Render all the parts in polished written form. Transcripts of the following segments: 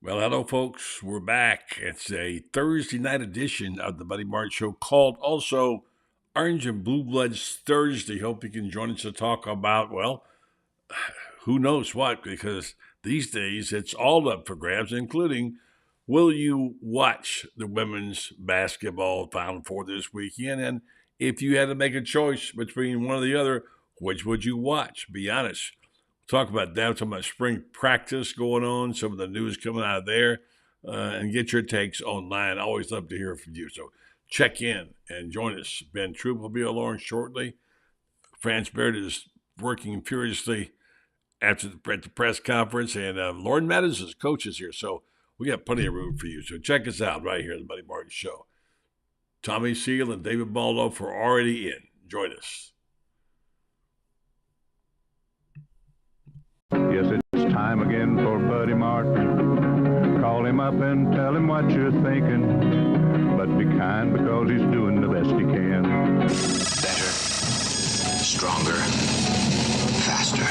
Well, hello, folks. We're back. It's a Thursday night edition of the Buddy Mart Show called also Orange and Blue Bloods Thursday. Hope you can join us to talk about, well, who knows what, because these days it's all up for grabs, including will you watch the women's basketball Final Four this weekend? And if you had to make a choice between one or the other, which would you watch? Be honest. Talk about that, talk about spring practice going on, some of the news coming out of there, and get your takes online. I always love to hear from you. So check in and join us. Ben Troupe will be on Loren shortly. Franz is working furiously at the press conference, and Loren Meadows' coach is here. So we got plenty of room for you. So check us out right here at the Buddy Martin Show. Tommy Seal and David Baldo are already in. Join us. Yes, it's time again for Buddy Martin. Call him up and tell him what you're thinking. But be kind because he's doing the best he can. Better, stronger, faster.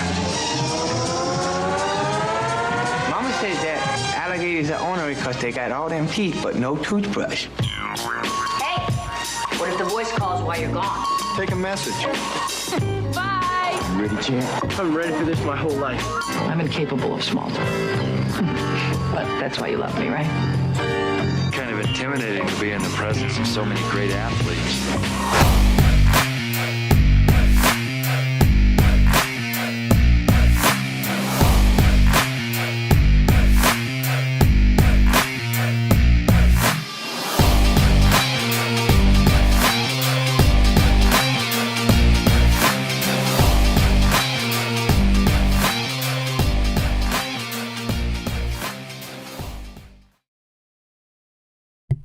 Mama says that alligators are ornery because they got all them teeth but no toothbrush. Hey, what if the voice calls while you're gone? Take a message. Bye! You ready, champ? I'm ready for this my whole life. I'm incapable of small talk. But that's why you love me, right? Kind of intimidating to be in the presence of so many great athletes.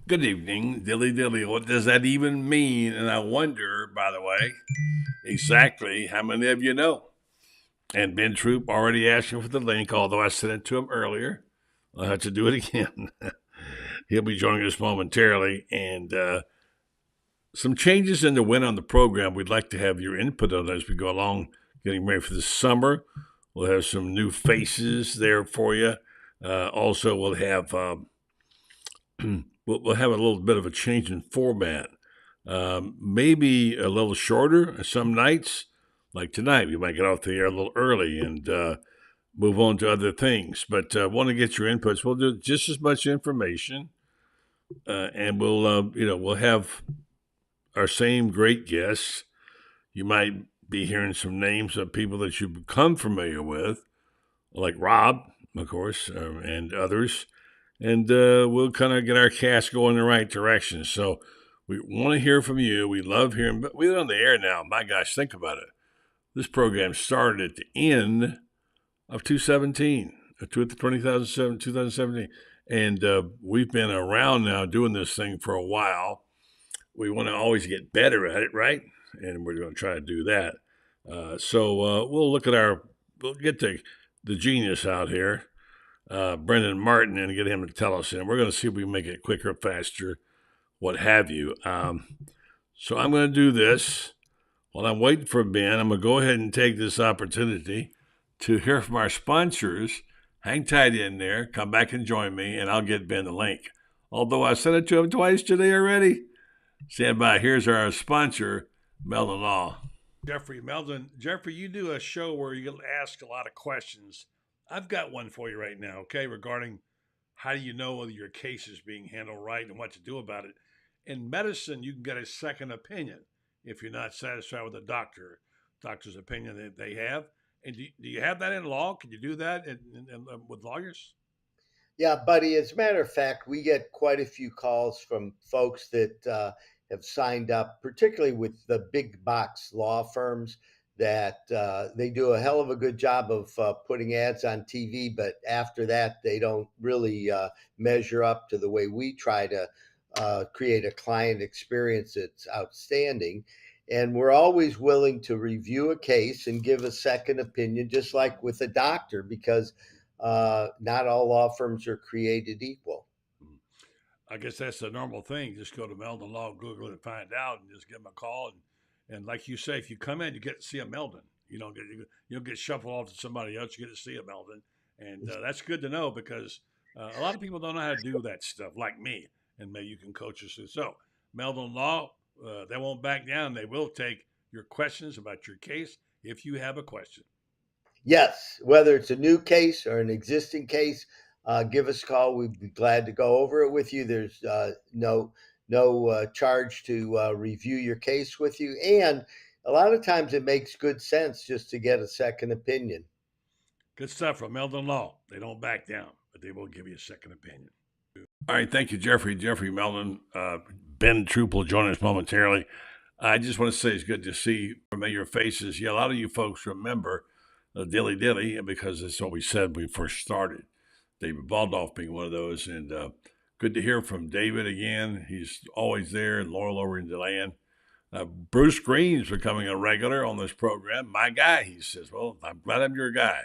Good evening, dilly dilly. What does that even mean? And I wonder, by the way, exactly how many of you know. And Ben Troupe already asking for the link, although I sent it to him earlier. I'll have to do it again. He'll be joining us momentarily. And some changes in the win on the program. We'd like to have your input on as we go along, getting ready for the summer. We'll have some new faces there for you. Also, we'll have we'll have a little bit of a change in format. Maybe a little shorter some nights. Like tonight, we might get off the air a little early and move on to other things. But want to get your inputs. We'll do just as much information, and we'll have our same great guests. You might be hearing some names of people that you've become familiar with, like Rob, of course, and others. And we'll kind of get our cast going in the right direction. So we want to hear from you. We love hearing, but we're on the air now. My gosh, think about it. This program started at the end of 2017, 2017. And we've been around now doing this thing for a while. We want to always get better at it, right? And we're going to try to do that. So we'll get the genius out here. Brendan Martin and get him to tell us, and we're going to see if we can make it quicker, faster, what have you. So I'm going to do this. While I'm waiting for Ben, I'm going to go ahead and take this opportunity to hear from our sponsors. Hang tight in there. Come back and join me, and I'll get Ben the link. Although I sent it to him twice today already. Stand by. Here's our sponsor, Meldon Law. Jeffrey, you do a show where you get asked a lot of questions. I've got one for you right now, okay, regarding how do you know whether your case is being handled right and what to do about it. In medicine, you can get a second opinion if you're not satisfied with the doctor's opinion that they have. And do you have that in law? Can you do that with lawyers? Yeah, buddy. As a matter of fact, we get quite a few calls from folks that have signed up, particularly with the big box law firms, that they do a hell of a good job of putting ads on TV, but after that, they don't really measure up to the way we try to create a client experience that's outstanding. And we're always willing to review a case and give a second opinion, just like with a doctor, because not all law firms are created equal. I guess that's the normal thing. Just go to Meldon Law, Google it, and find out, and just give them a call. And like you say, if you come in, you get to see a Meldon. You don't get shuffled off to somebody else. You get to see a Meldon, and that's good to know because A lot of people don't know how to do that stuff, like me, and maybe you can coach us through. So, Meldon Law, they won't back down. They will take your questions about your case if you have a question. Yes, whether it's a new case or an existing case, give us a call. We'd be glad to go over it with you. There's no charge to review your case with you, and a lot of times it makes good sense just to get a second opinion. Good stuff from Meldon Law. They don't back down, but they will give you a second opinion. All right, thank you, Jeffrey. Jeffrey Meldon, Ben Troupe will join us momentarily. I just want to say it's good to see familiar faces. Yeah, a lot of you folks remember Dilly Dilly because that's what we said when we first started. David Baldoff being one of those, and good to hear from David again. He's always there, loyal over in DeLand. Bruce Green's becoming a regular on this program. My guy, he says. Well, I'm glad I'm your guy.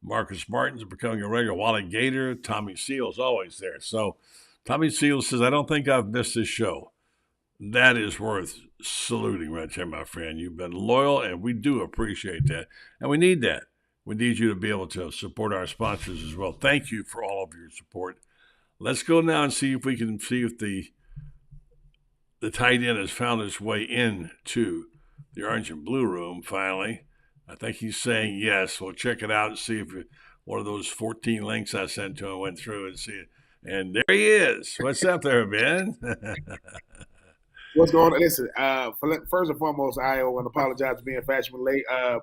Marcus Martin's becoming a regular. Wally Gator, Tommy Seals always there. So Tommy Seals says, I don't think I've missed this show. That is worth saluting right there, my friend. You've been loyal, and we do appreciate that. And we need that. We need you to be able to support our sponsors as well. Thank you for all of your support. Let's go now and see if we can see if the tight end has found its way into the orange and blue room finally. I think he's saying yes. We'll check it out and see if one of those 14 links I sent to him went through and see it. And there he is. What's up there, Ben? What's going on? Listen, first and foremost, I want to apologize for being fashionably late.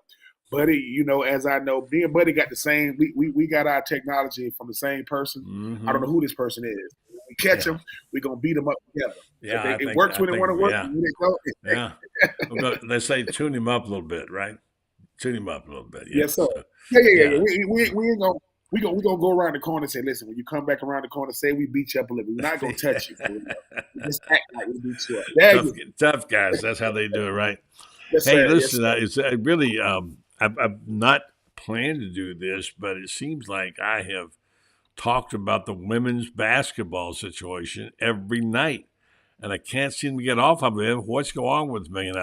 Buddy, you know, as I know, me and Buddy got the same, we got our technology from the same person. Mm-hmm. I don't know who this person is. When we catch them, we're going to beat them up together. Yeah, it works when they want to work. Yeah. They say tune him up a little bit, right? Tune him up a little bit. Yes, sir. Yeah. We ain't going to. We're going to go around the corner and say, listen, when you come back around the corner, say we beat you up a little bit. We're not going to touch you. We just act like we beat you up. Tough guys. That's how they do it, right? Yes, hey, sir. Listen, it's really, I've not planned to do this, but it seems like I have talked about the women's basketball situation every night, and I can't seem to get off of it. What's going on with me? And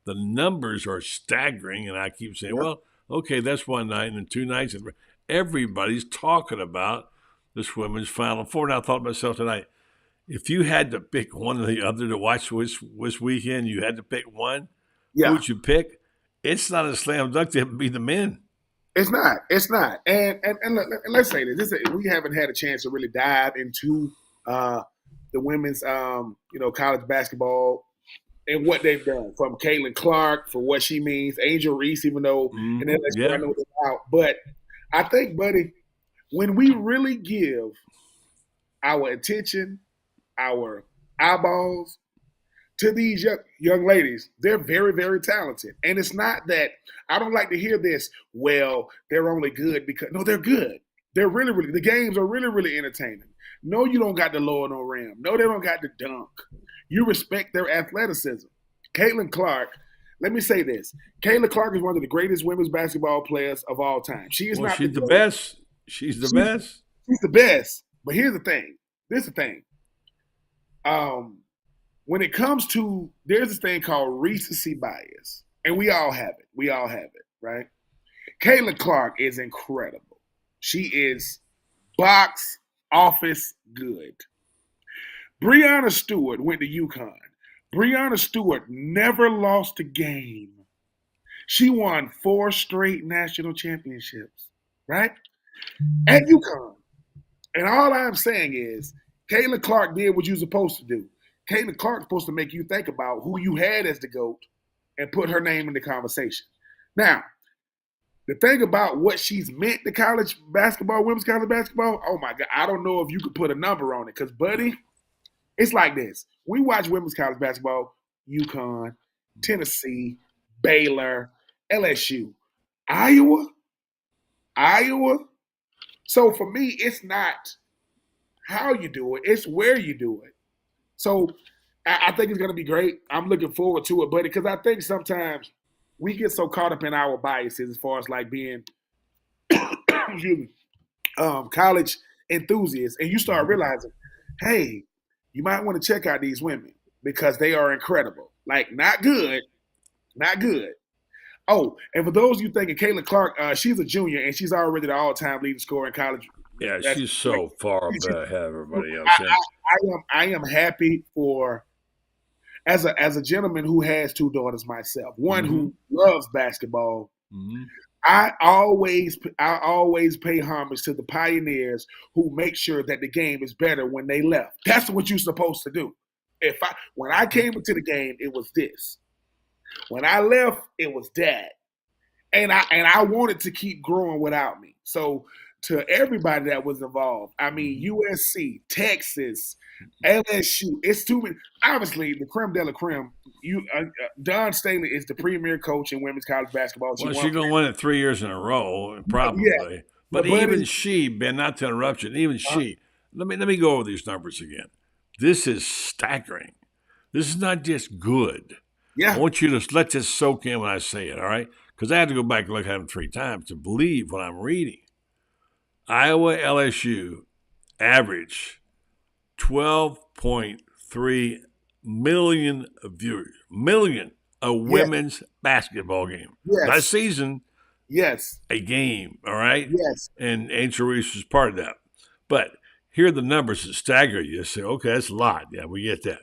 the numbers are staggering, and I keep saying, well, okay, that's one night, and then 2 nights, and everybody's talking about this women's Final Four. And I thought to myself tonight, if you had to pick one or the other to watch this weekend, you had to pick one, who would you pick? It's not a slam dunk to be the men. It's not. And let's say this. We haven't had a chance to really dive into the women's, college basketball and what they've done, from Caitlin Clark for what she means, Angel Reese, even though, and then let's I know out. But I think, buddy, when we really give our attention, our eyeballs to these young ladies, they're very, very talented. And it's not that I don't like to hear this, well, they're only good because – no, they're good. They're really, really – the games are really, really entertaining. No, you don't got the Loren on rim. No, they don't got the dunk. You respect their athleticism. Caitlin Clark, let me say this. Caitlin Clark is one of the greatest women's basketball players of all time. She's the best. She's the best. She's the best. But here's the thing. When it comes to – there's this thing called recency bias. And we all have it. Right? Caitlin Clark is incredible. She is box office good. Breanna Stewart went to UConn. Breanna Stewart never lost a game. She won 4 straight national championships, right? At UConn. And all I'm saying is, Caitlin Clark did what you were supposed to do. Caitlin Clark's supposed to make you think about who you had as the GOAT and put her name in the conversation. Now, the thing about what she's meant to college basketball, women's college basketball, oh my God, I don't know if you could put a number on it. Because, buddy, it's like this. We watch women's college basketball, UConn, Tennessee, Baylor, LSU, Iowa. So for me, it's not how you do it, it's where you do it. So I think it's going to be great. I'm looking forward to it, buddy, because I think sometimes we get so caught up in our biases as far as like being college enthusiasts, and you start realizing, hey, you might want to check out these women because they are incredible. Like, not good. Oh, and for those of you thinking Caitlin Clark, she's a junior and she's already the all-time leading scorer in college Yeah, That's she's so far ahead of everybody else. I am happy for as a gentleman who has two daughters myself. One who loves basketball. I always pay homage to the pioneers who make sure that the game is better when they left. That's what you're supposed to do. When I came into the game, it was this. When I left, it was that. And I wanted to keep growing without me. So to everybody that was involved, I mean USC, Texas, LSU, it's too many. Obviously, the creme de la creme. Don Staley is the premier coach in women's college basketball. Well, she's going to win it 3 years in a row, probably. Yeah. But even she, Ben, not to interrupt you, even she. Let me go over these numbers again. This is staggering. This is not just good. Yeah. I want you to let this soak in when I say it, all right? Because I had to go back and look at them 3 times to believe what I'm reading. Iowa LSU average 12.3 million viewers. Million a women's basketball game. Yes. Not a season. Yes. A game, all right? Yes. And Angel Reese was part of that. But here are the numbers that stagger you. You say, okay, that's a lot. Yeah, we get that.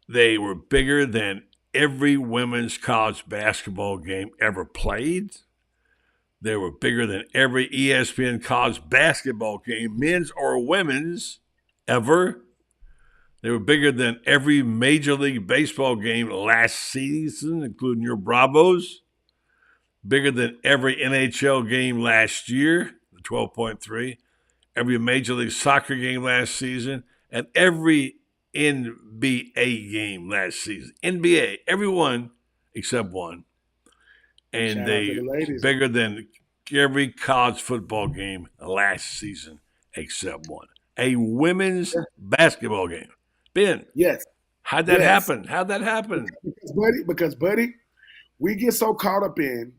They were bigger than every women's college basketball game ever played. They were bigger than every ESPN college basketball game, men's or women's, ever. They were bigger than every Major League Baseball game last season, including your Bravos. Bigger than every NHL game last year, 12.3. Every Major League Soccer game last season, and every NBA game last season. NBA, every one except one. And they bigger than every college football game last season except one. A women's basketball game. Ben. Yes. How'd that happen? How'd that happen? Because, buddy, we get so caught up in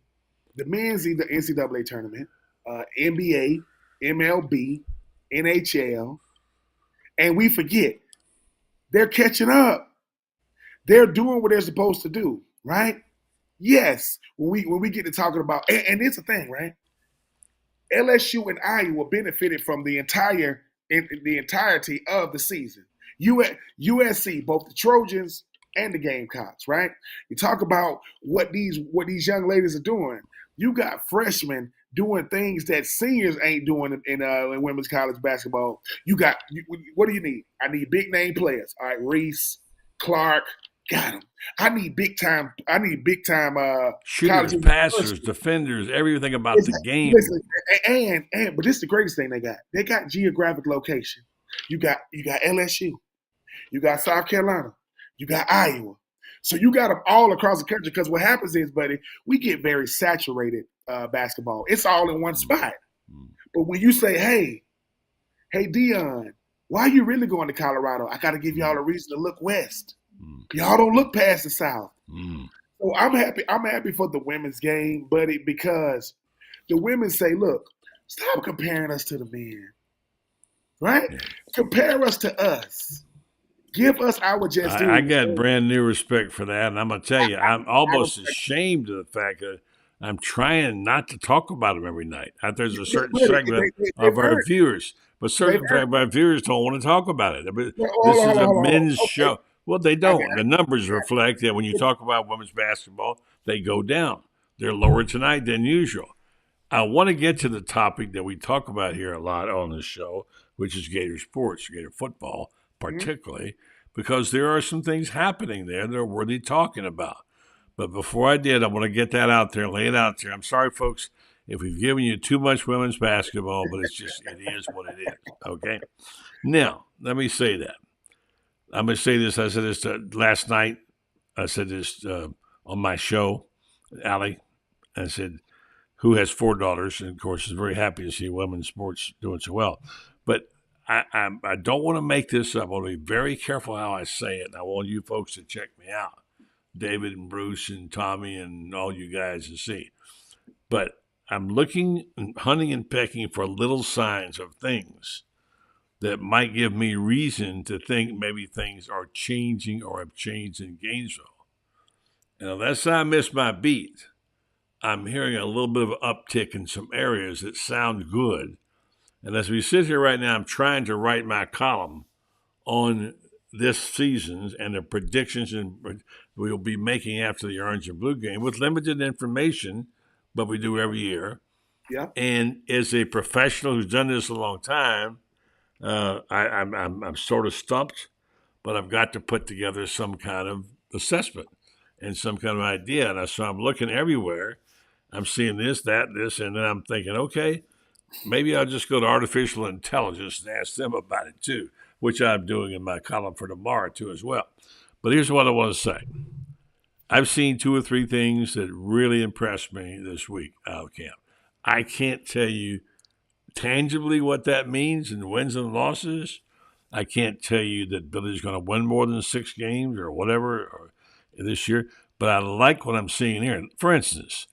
the men's NCAA tournament, NBA, MLB, NHL, and we forget they're catching up. They're doing what they're supposed to do, right? Yes, when we get to talking about, and it's a thing, right? LSU and Iowa benefited from the entirety of the season. USC, both the Trojans and the Gamecocks, right? You talk about what these young ladies are doing. You got freshmen doing things that seniors ain't doing in women's college basketball. What do you need? I need big name players. All right, Reese, Clark, got them. I need big time. Shooters, passers, defenders, everything about the game. Listen, but this is the greatest thing they got. They got geographic location. You got LSU. You got South Carolina. You got Iowa. So you got them all across the country because what happens is, buddy, we get very saturated basketball. It's all in one spot. But when you say, hey, Dion, why are you really going to Colorado? I got to give y'all a reason to look west. Y'all don't look past the South. So I'm happy for the women's game, buddy, because the women say, look, stop comparing us to the men. Right? Yeah. Compare us to us. Give us our just due. I got brand new respect for that, and I'm going to tell you, I'm almost ashamed of the fact that I'm trying not to talk about them every night. There's a certain segment of our viewers, but certain of our viewers don't want to talk about it. This is a men's show. Well, they don't. The numbers reflect that when you talk about women's basketball, they go down. They're lower tonight than usual. I want to get to the topic that we talk about here a lot on this show, which is Gator sports, Gator football, particularly, because there are some things happening there that are worthy talking about. But before I did, I want to get that out there, lay it out there. I'm sorry, folks, if we've given you too much women's basketball, but it is what it is, okay? Now, let me say that. I'm going to say this. I said this last night. I said this on my show, Allie. I said, who has 4 daughters, and, of course, is very happy to see women's sports doing so well. But I don't want to make this up. I want to be very careful how I say it. And I want you folks to check me out, David and Bruce and Tommy and all you guys to see. But I'm looking and hunting and pecking for little signs of things that might give me reason to think maybe things are changing or have changed in Gainesville. And unless I miss my beat, I'm hearing a little bit of an uptick in some areas that sound good And as we sit here right now, I'm trying to write my column on this season's and the predictions we'll be making after the Orange and Blue game with limited information, but we do every year. Yeah. And as a professional who's done this a long time, I'm sort of stumped, but I've got to put together some kind of assessment and some kind of idea. And so I'm looking everywhere. I'm seeing this, that, this, and then I'm thinking, okay, maybe I'll just go to artificial intelligence and ask them about it too, which I'm doing in my column for tomorrow too as well. But here's what I want to say. I've seen 2 or 3 things that really impressed me this week out of camp. I can't tell you tangibly what that means in wins and losses. I can't tell you that Billy's going to win more than 6 games or whatever this year, but I like what I'm seeing here. For instance,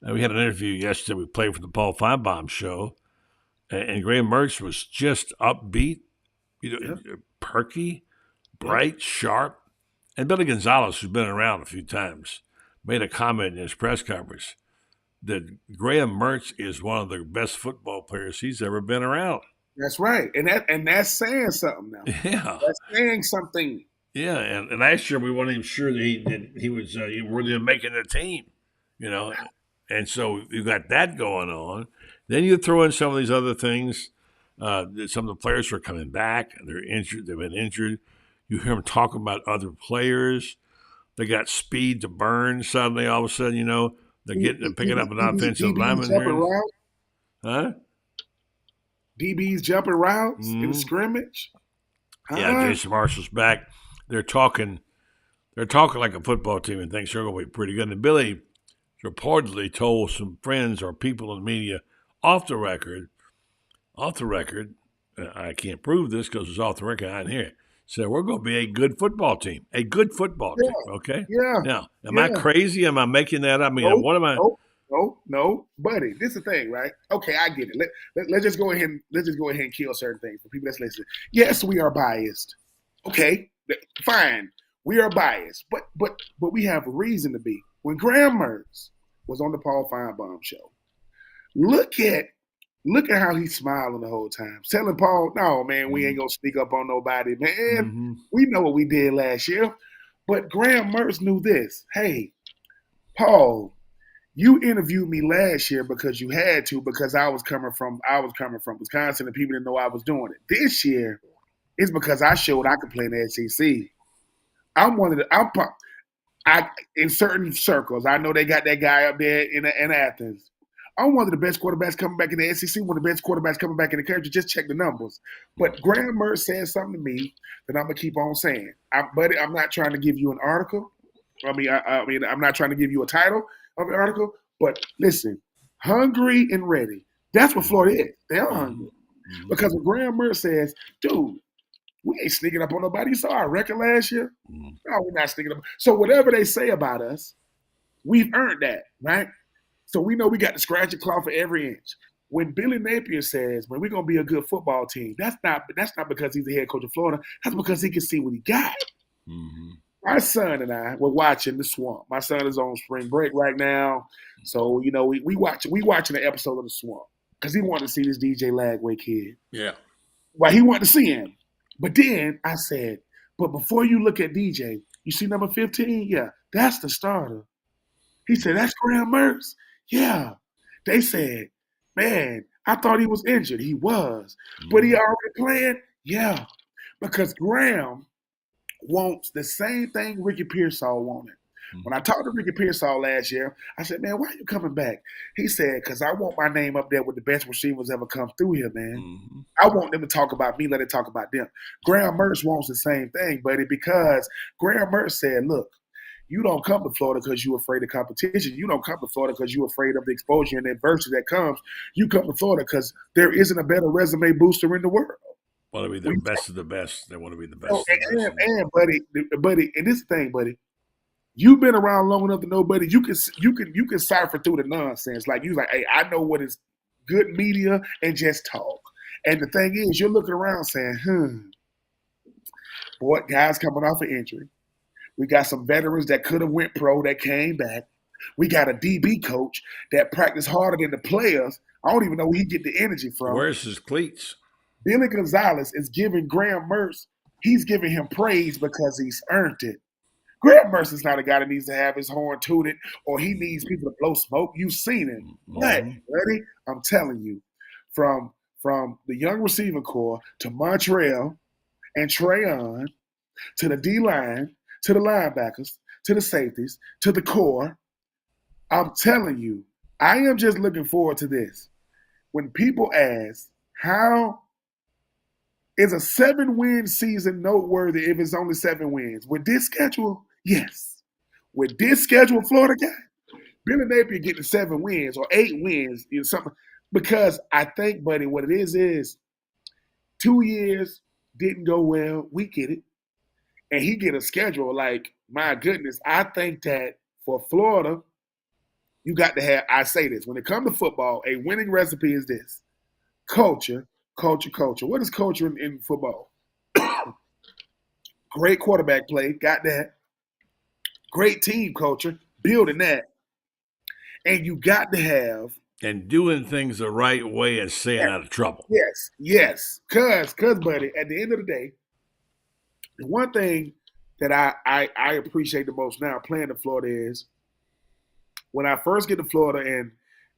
we had an interview yesterday. We played for the Paul Feinbaum show, and Graham Mertz was just upbeat, perky, bright, sharp. And Billy Gonzalez, who's been around a few times, made a comment in his press conference that Graham Mertz is one of the best football players he's ever been around. That's right, and that's saying something now. Yeah, that's saying something. Yeah, and last year we weren't even sure that he was worthy of making the team, And so you got that going on. Then you throw in some of these other things. Some of the players are coming back. They're injured. They've been injured. You hear them talking about other players. They got speed to burn suddenly. All of a sudden, they're picking up an offensive lineman here. Huh? DB's jumping routes in the scrimmage. Yeah, Jason Marshall's back. They're talking like a football team and things are going to be pretty good. And Billy reportedly told some friends or people in the media off the record, I can't prove this because it's off the record, I didn't hear it, said we're going to be a good football team, team, okay? Yeah. Now, am I crazy? Am I making that up? I mean, what am I? No, buddy. This is the thing, right? Okay, I get it. Let's just go ahead and kill certain things for people that's listening. Yes, we are biased. Okay, fine. We are biased, but we have a reason to be. When Graham Mertz was on the Paul Feinbaum show, look at how he's smiling the whole time, telling Paul, "No, man, we ain't gonna sneak up on nobody, man. Mm-hmm. We know what we did last year." But Graham Mertz knew this. Hey, Paul, you interviewed me last year because you had to, because I was coming from Wisconsin and people didn't know I was doing it. This year, it's because I showed I could play in the SEC. In certain circles, I know they got that guy up there in Athens. I'm one of the best quarterbacks coming back in the SEC, one of the best quarterbacks coming back in the country. Just check the numbers. But Graham Mertz said something to me that I'm going to keep on saying. Buddy, I'm not trying to give you an article. I mean, I'm not trying to give you a title of an article. But listen, hungry and ready. That's what Florida is. They're hungry. Mm-hmm. Because when Graham Mertz says, dude, we ain't sneaking up on nobody. You saw our record last year? Mm-hmm. No, we're not sneaking up. So whatever they say about us, we've earned that, right? So we know we got to scratch and claw for every inch. When Billy Napier says, "Man, we're gonna be a good football team," that's not because he's the head coach of Florida. That's because he can see what he got. Mm-hmm. My son and I were watching The Swamp. My son is on spring break right now, so we watching the episode of The Swamp because he wanted to see this DJ Lagway kid. Yeah, well, he wanted to see him, but then I said, "But before you look at DJ, you see number 15? Yeah, that's the starter." He said, "That's Graham Mertz." Yeah. They said, "Man, I thought he was injured." He was. But he already playing? Yeah. Because Graham wants the same thing Ricky Pearsall wanted. When I talked to Ricky Pearsall last year, I said, "Man, why are you coming back?" He said, "Because I want my name up there with the best receivers ever come through here, man. Mm-hmm. I want them to talk about me, let it talk about them." Graham Mertz wants the same thing, buddy, because Graham Mertz said, "Look, you don't come to Florida because you're afraid of competition. You don't come to Florida because you're afraid of the exposure and the adversity that comes. You come to Florida because there isn't a better resume booster in the world." Want to be the best of the best. They want to be the best. And buddy, and this thing, buddy, you've been around long enough to know, buddy. You can cipher through the nonsense. Like you like, hey, I know what is good media and just talk. And the thing is, you're looking around saying, boy, guys coming off an injury. We got some veterans that could have went pro that came back. We got a DB coach that practiced harder than the players, I don't even know where he get the energy from. Where's his cleats? Billy Gonzalez is giving Graham Mertz, he's giving him praise because he's earned it. Graham Mertz is not a guy that needs to have his horn tooted or he needs people to blow smoke. You've seen it. But, buddy, I'm telling you, from the young receiving core to Montreal and Trayon to the D-line, to the linebackers, to the safeties, to the core, I'm telling you, I am just looking forward to this. When people ask, how is a 7-win season noteworthy if it's only 7 wins? With this schedule, yes. With this schedule, Florida guy, Billy Napier getting 7 wins or 8 wins, something. Because I think, buddy, what it is 2 years didn't go well. We get it. And he get a schedule like, my goodness, I think that for Florida, you got to have, I say this, when it comes to football, a winning recipe is this. Culture, culture, culture. What is culture in football? Great quarterback play, got that. Great team culture, building that. And you got to have. And doing things the right way and staying out of trouble. Yes. Cause, buddy, at the end of the day, the one thing that I appreciate the most now playing in Florida is when I first get to Florida and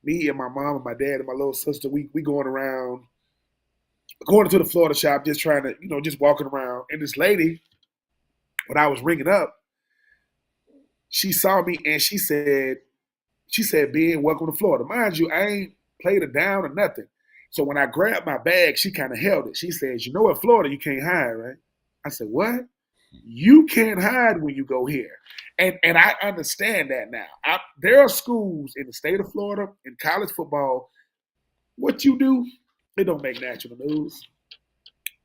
me and my mom and my dad and my little sister, we going around, going into the Florida shop, just trying to, just walking around. And this lady, when I was ringing up, she saw me and she said, Ben, welcome to Florida. Mind you, I ain't played her down or nothing. So when I grabbed my bag, she kind of held it. She says, in Florida, you can't hide, right? I said, what? You can't hide when you go here. And I understand that now. There are schools in the state of Florida in college football. What you do, it don't make national news.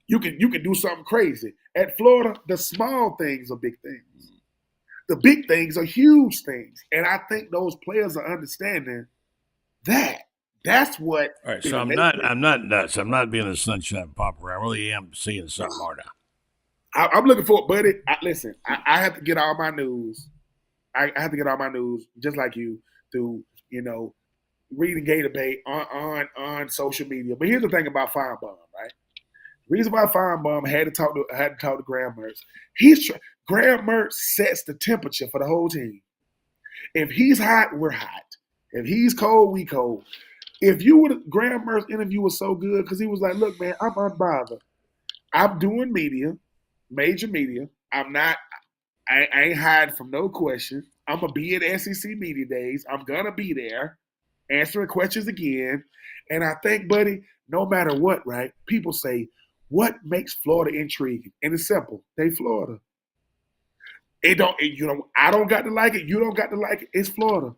You can do something crazy. At Florida, the small things are big things. The big things are huge things. And I think those players are understanding that. That's what. All right, so I'm not nuts. I'm not being a sunshine popper. I really am seeing something more now. I'm looking for it, buddy. Listen, I have to get all my news. I have to get all my news, just like you, through, reading GatorBait on social media. But here's the thing about Feinbaum, right? The reason why Feinbaum had to talk to Graham Mertz. Graham Mertz sets the temperature for the whole team. If he's hot, we're hot. If he's cold, we cold. Graham Mertz's interview was so good because he was like, look, man, I'm unbothered. I'm doing media, major media. I ain't hiding from no question. I'm going to be at SEC Media Days. I'm going to be there answering questions again. And I think, buddy, no matter what, right, people say, what makes Florida intriguing? And it's simple. They Florida. I don't got to like it. You don't got to like it. It's Florida.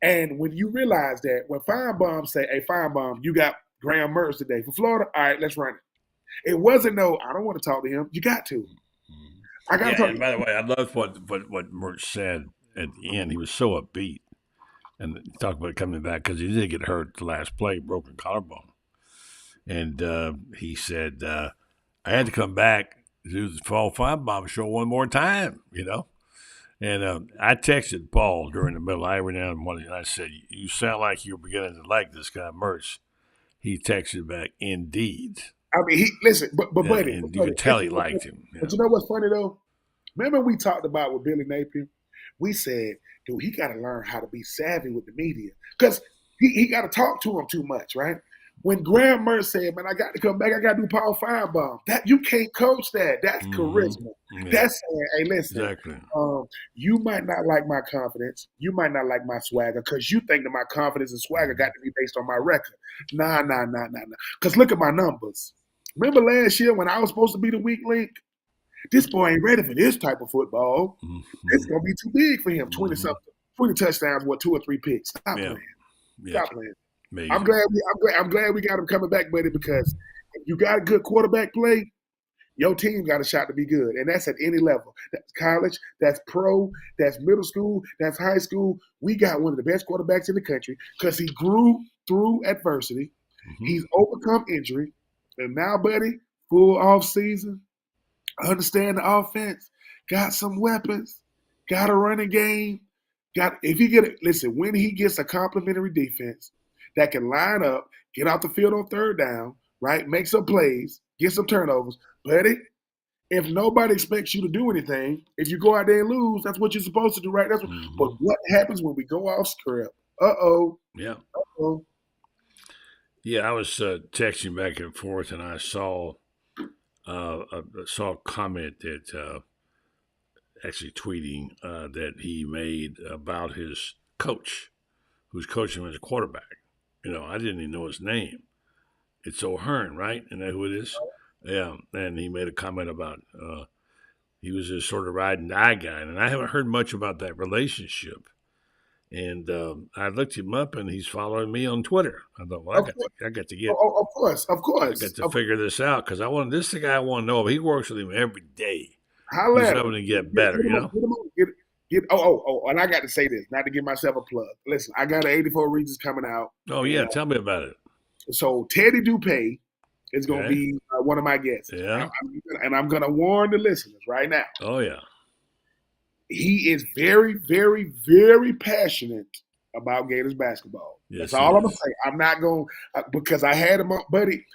And when you realize that, when Feinbaum say, hey, Feinbaum, you got Graham Mertz today for Florida, all right, let's run it. It wasn't I don't want to talk to him. You got to. I got to talk to him. By the way, I love what Mertz said at the end. He was so upbeat. And he talked about coming back because he did get hurt the last play, broken collarbone. And he said, I had to come back to do the Fall Feinbaum show one more time, And I texted Paul during the middle. I ran down and I said, you sound like you're beginning to like this guy, Mertz. He texted back, indeed. I mean, but buddy. And you could tell he liked him. But you know what's funny, though? Remember we talked about with Billy Napier? We said, dude, he got to learn how to be savvy with the media. Because he got to talk to him too much, right? When Graham Mertz said, man, I got to come back, I got to do Paul Feinbaum. You can't coach that. That's charisma. Yeah. That's saying, hey, listen, exactly. You might not like my confidence. You might not like my swagger because you think that my confidence and swagger got to be based on my record. Nah. Because look at my numbers. Remember last year when I was supposed to be the weak link? This boy ain't ready for this type of football. It's going to be too big for him. 20 touchdowns, 2 or 3 picks. Stop playing. Stop playing. Amazing. I'm glad we got him coming back, buddy, because if you got a good quarterback play, your team got a shot to be good. And that's at any level. That's college, that's pro, that's middle school, that's high school. We got one of the best quarterbacks in the country because he grew through adversity. He's overcome injury. And now, buddy, full off season, understand the offense, got some weapons, got a running game. When he gets a complimentary defense, that can line up, get out the field on third down, right? Make some plays, get some turnovers. Buddy, if nobody expects you to do anything, if you go out there and lose, that's what you're supposed to do, right? That's what, But what happens when we go off script? Yeah. Uh-oh. Yeah, I was texting back and forth, and I saw a comment that actually tweeting that he made about his coach, who's coaching him as a quarterback. I didn't even know his name. It's O'Hearn, right? Isn't that who it is? Yeah, and he made a comment about he was a sort of ride and die guy, and I haven't heard much about that relationship. And I looked him up, and he's following me on Twitter. I thought, well, I got to get. Of course. I got to figure this out because this is the guy I want to know. He works with him every day. He's hoping to get better, and I got to say this, not to give myself a plug. Listen, I got an 84 Regions coming out. Oh, yeah. Tell me about it. So Teddy Dupay is going to be one of my guests. Yeah. And I'm going to warn the listeners right now. Oh, yeah. He is very, very, very passionate about Gators basketball. Yes, That's all I'm going to say. I'm not going because I had him, buddy.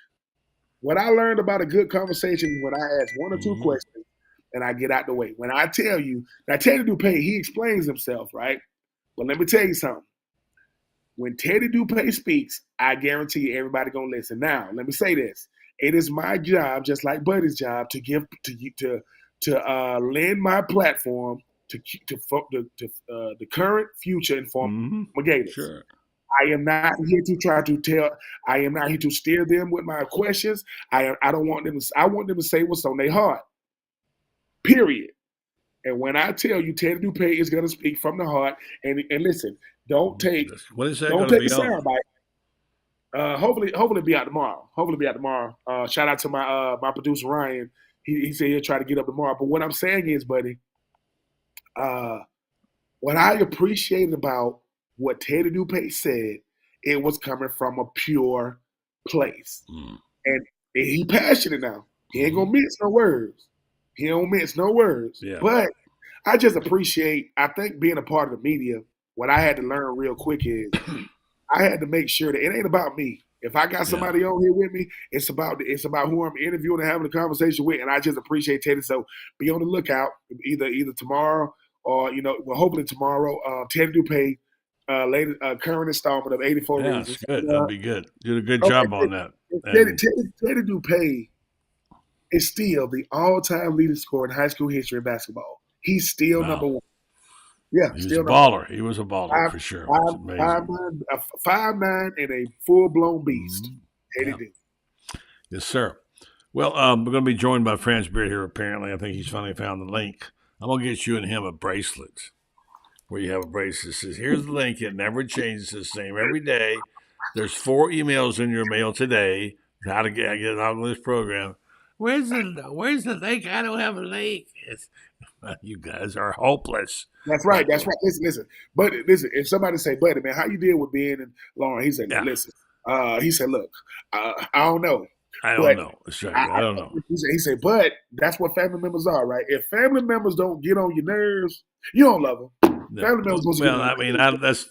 What I learned about a good conversation when I ask one or two questions and I get out the way. When I tell you, now Teddy Dupay, he explains himself, right? But let me tell you something. When Teddy Dupay speaks, I guarantee you everybody gonna listen. Now, let me say this: it is my job, just like Buddy's job, to give to lend my platform to the current, future, and former Gators. Sure. I am not here to try to tell. I am not here to steer them with my questions. I don't want them to. I want them to say what's on their heart. Period. And when I tell you, Teddy Dupay is going to speak from the heart, and listen, don't take. What is that don't take a soundbite. Hopefully it'll be out tomorrow. Shout out to my producer Ryan. He said he'll try to get up tomorrow. But what I'm saying is, buddy, what I appreciated about what Teddy Dupay said, it was coming from a pure place, and he passionate now. He ain't gonna mince no words. He don't mince no words. Yeah. But I just appreciate. I think being a part of the media, what I had to learn real quick is I had to make sure that it ain't about me. If I got somebody on here with me, it's about who I'm interviewing and having a conversation with, and I just appreciate Teddy. So be on the lookout either tomorrow or hopefully tomorrow. Teddy Dupay, current installment of 84 Reasons. That's good. That'll be good. Did a good job on that. Teddy Dupay is still the all-time leading scorer in high school history in basketball. He's still number one. Yeah, he was a baller. He was a baller for sure. 5'9" and a full-blown beast. Teddy. Yes, sir. Well, we're going to be joined by Franz Beard here, apparently. I think he's finally found the link. I'm going to get you and him a bracelet where you have a bracelet that says, here's the link. It never changes. the same every day. There's 4 emails in your mail today. How to get on this program. Where's the link? I don't have a link. You guys are hopeless. That's right. Listen. But listen, if somebody say, buddy, man, how you deal with being in Loren? He said, listen. He said, look, I don't know. I don't know. That's right. I don't know. He said, but that's what family members are, right? If family members don't get on your nerves, you don't love them. No. Family members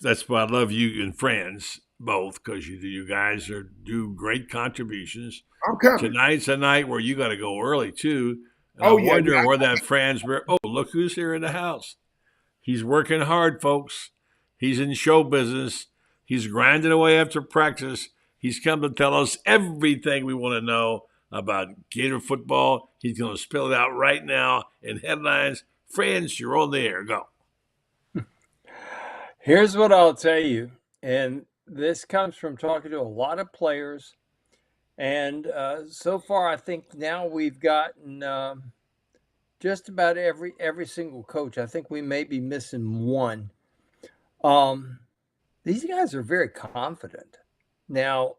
that's why I love you and Franz both, because you guys do great contributions. I'm coming. Tonight's a night where you got to go early too. I'm wondering where that Franz. Oh, look who's here in the house. He's working hard, folks. He's in show business. He's grinding away after practice. He's come to tell us everything we want to know about Gator football. He's going to spill it out right now in headlines. Franz, you're on the air. Go. Here's what I'll tell you, and this comes from talking to a lot of players. And so far, I think now we've gotten just about every single coach. I think we may be missing one. These guys are very confident. Now,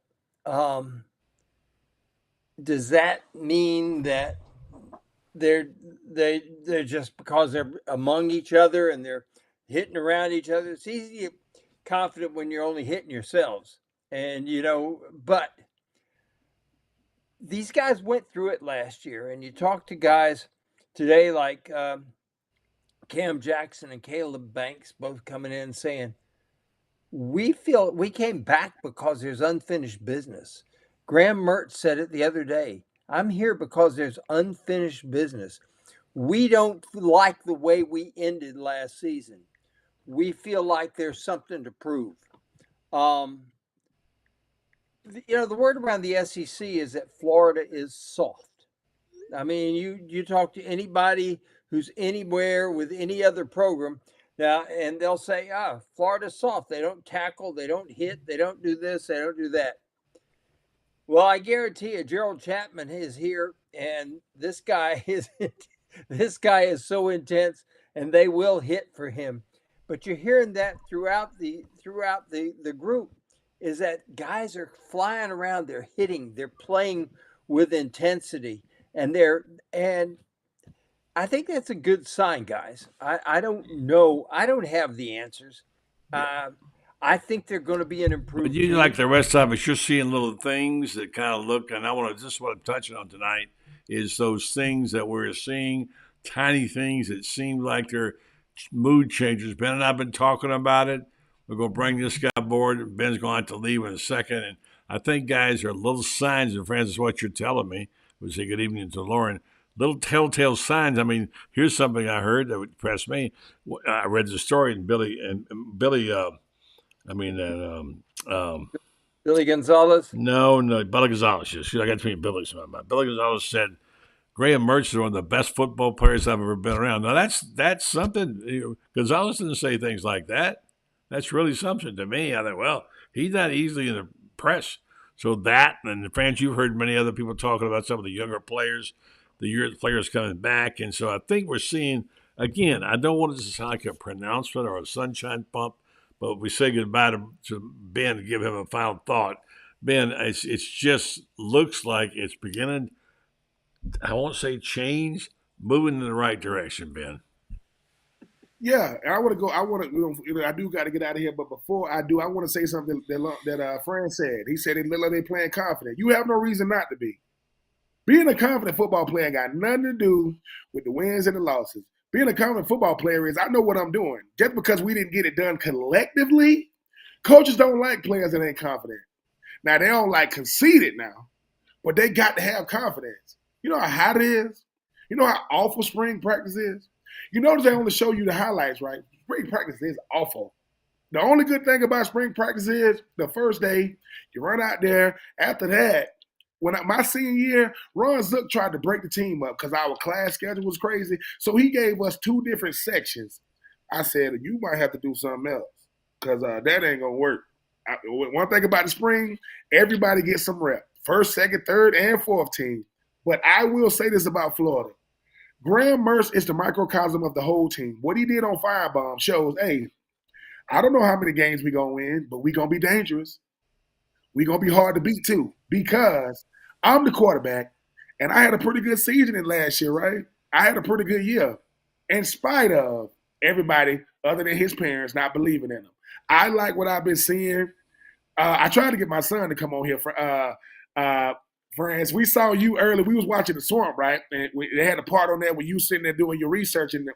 does that mean that they're just because they're among each other and they're hitting around each other? It's easy to be confident when you're only hitting yourselves, and but these guys went through it last year, and you talk to guys today like Cam Jackson and Caleb Banks both coming in saying, we feel we came back because there's unfinished business. Graham Mertz said it the other day. I'm here because there's unfinished business. We don't like the way we ended last season. We feel like there's something to prove. The word around the SEC is that Florida is soft. I mean, you talk to anybody who's anywhere with any other program now, and they'll say, Florida's soft. They don't tackle, they don't hit, they don't do this, they don't do that. Well, I guarantee you, Gerald Chapman is here, and this guy is so intense, and they will hit for him. But you're hearing that throughout the group, is that guys are flying around, they're hitting, they're playing with intensity, and I think that's a good sign, guys. I don't know, I don't have the answers. I think they're going to be an improvement. But you, like the rest of us, you're seeing little things that kind of look, and what I'm touching on tonight is those things that we're seeing, tiny things that seem like they're mood changers. Ben and I have been talking about it. We're going to bring this guy aboard. Ben's going to have to leave in a second. And I think, guys, there are little signs, and Franz, what you're telling me. We say good evening to Loren. Little telltale signs. I mean, here's something I heard that would impress me. I read the story, and Billy Billy Gonzalez? No, Billy Gonzalez. Yes, I got too many Billys in my mind. Billy Gonzalez said, Graham Mertz is one of the best football players I've ever been around. Now, that's something. Gonzalez didn't say things like that. That's really something to me. I thought, well, he's not easily in the press. So that, and Franz, you've heard many other people talking about some of the younger players, the year players coming back. And so I think we're seeing, again, I don't want it to sound like a pronouncement or a sunshine pump, but we say goodbye to Ben to give him a final thought. Ben, it's just looks like it's beginning, I won't say change, moving in the right direction, Ben. Yeah, I do got to get out of here, but before I do, I want to say something that Franz said. He said they're playing confident. You have no reason not to be. Being a confident football player got nothing to do with the wins and the losses. Being a confident football player is I know what I'm doing. Just because we didn't get it done collectively, coaches don't like players that ain't confident. Now, they don't like conceited now, but they got to have confidence. You know how hot it is? You know how awful spring practice is? You notice they only show you the highlights, right? Spring practice is awful. The only good thing about spring practice is the first day, you run out there. After that, my senior year, Ron Zook tried to break the team up because our class schedule was crazy. So he gave us 2 different sections. I said, you might have to do something else because that ain't going to work. One thing about the spring, everybody gets some rep. First, second, third, and fourth team. But I will say this about Florida. Graham Mertz is the microcosm of the whole team. What he did on Firebomb shows, hey, I don't know how many games we're going to win, but we're going to be dangerous. We're going to be hard to beat, too, because I'm the quarterback, and I had a pretty good season in last year, right? I had a pretty good year in spite of everybody other than his parents not believing in him. I like what I've been seeing. I tried to get my son to come on here for Franz, we saw you early. We was watching The Swamp, right? And they had a part on there where you sitting there doing your research in the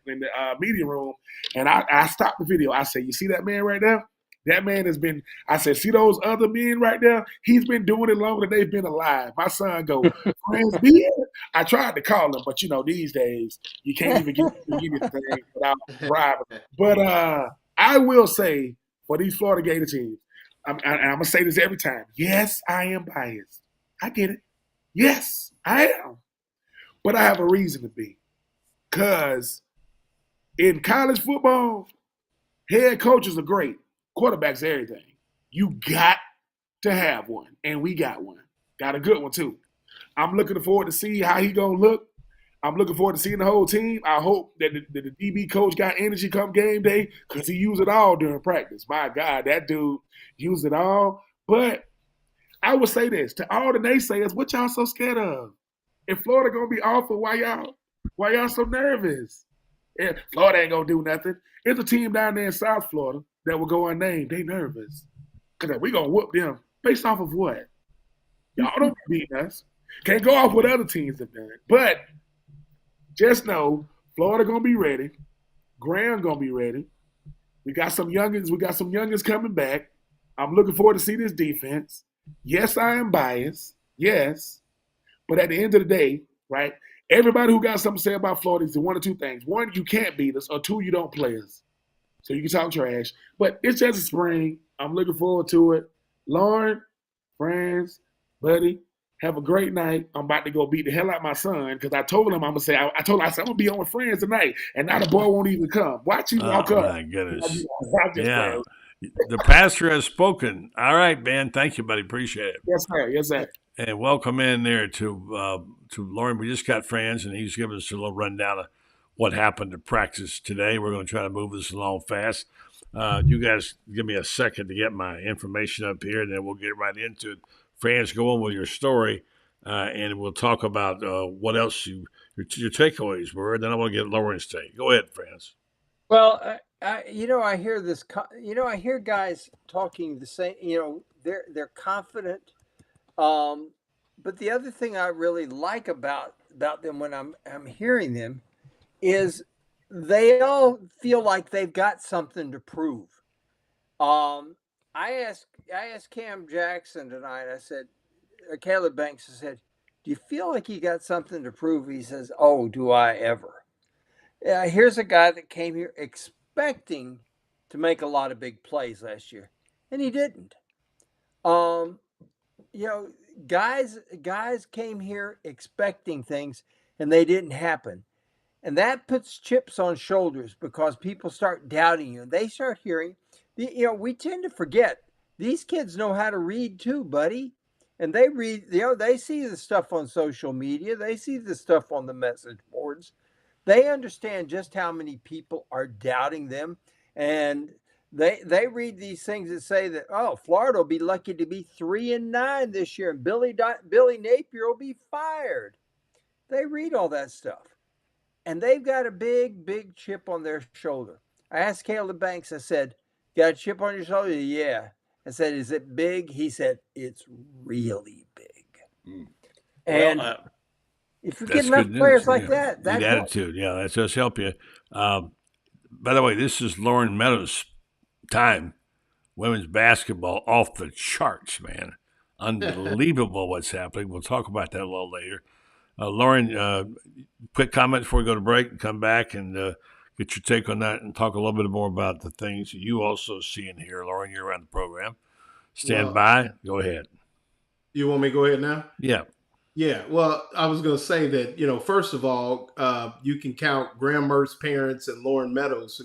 media room. And I stopped the video. I said, you see that man right there? That man has been, I said, see those other men right there? He's been doing it longer than they've been alive. My son go, Franz, be here? I tried to call him, but, these days, you can't even get anything without bribing. But I will say, for these Florida Gator teams, I'm going to say this every time. Yes, I am biased. I get it. Yes, I am. But I have a reason to be. Because in college football, head coaches are great. Quarterbacks are everything. You got to have one. And we got one. Got a good one, too. I'm looking forward to see how he going to look. I'm looking forward to seeing the whole team. I hope that the DB coach got energy come game day because he used it all during practice. My God, that dude used it all. But I would say this to all the naysayers: what y'all so scared of? If Florida gonna be awful, why y'all so nervous? If Florida ain't gonna do nothing. It's a team down there in South Florida that will go unnamed. They nervous because we gonna whoop them based off of what? Y'all don't beat us. Can't go off what other teams have done. But just know Florida gonna be ready. Graham gonna be ready. We got some youngins. We got some youngins coming back. I'm looking forward to see this defense. Yes, I am biased. Yes, but at the end of the day, right? Everybody who got something to say about Florida is one of two things: one, you can't beat us, or two, you don't play us. So you can talk trash. But it's just a spring. I'm looking forward to it. Loren, Franz, buddy, have a great night. I'm about to go beat the hell out of my son because I told him I'm gonna say I told him I said I'm gonna be on with Franz tonight, and now the boy won't even come. Watch you walk up. Oh my goodness! Yeah. The pastor has spoken. All right, man. Thank you, buddy. Appreciate it. Yes, sir. Yes, sir. And welcome in there to Loren. We just got Franz, and he's giving us a little rundown of what happened to practice today. We're going to try to move this along fast. You guys give me a second to get my information up here, and then we'll get right into it. Franz, go on with your story, and we'll talk about what else your takeaways were. Then I want to get Loren's take. Go ahead, Franz. Well, I hear this. I hear guys talking the same. They're confident. But the other thing I really like about them when I'm hearing them is they all feel like they've got something to prove. I asked Cam Jackson tonight. I said, Caleb Banks. I said, "Do you feel like you got something to prove?" He says, "Oh, do I ever?" Here's a guy that came here expecting to make a lot of big plays last year, and he didn't. Guys came here expecting things, and they didn't happen. And that puts chips on shoulders because people start doubting you. And they start hearing, we tend to forget. These kids know how to read too, buddy. And they read, they see the stuff on social media. They see the stuff on the message boards. They understand just how many people are doubting them. And they read these things that say that, Florida will be lucky to be 3-9 this year. And Billy Napier will be fired. They read all that stuff. And they've got a big, big chip on their shoulder. I asked Caleb Banks, I said, "Got a chip on your shoulder?" "Yeah." I said, "Is it big?" He said, "It's really big." And if you get enough players like that, that's attitude. Yeah, that does help you. By the way, this is Loren Meadows' time. Women's basketball off the charts, man. Unbelievable what's happening. We'll talk about that a little later. Loren, quick comment before we go to break and come back and get your take on that and talk a little bit more about the things you also see in here. Loren, you're around the program. Stand by. Go ahead. You want me to go ahead now? Yeah. Yeah. Well, I was going to say that, first of all, you can count Graham Mertz's parents and Loren Meadows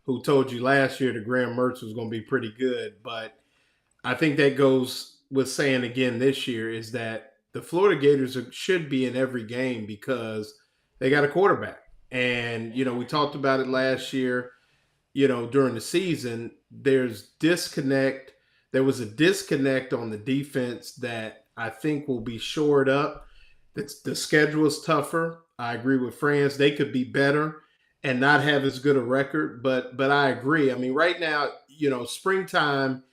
who told you last year that Graham Mertz was going to be pretty good. But I think that goes with saying again this year is that the Florida Gators should be in every game because they got a quarterback. And, we talked about it last year, during the season, there was a disconnect on the defense that I think will be shored up. The schedule is tougher. I agree with Franz. They could be better and not have as good a record. But I agree. I mean, right now, springtime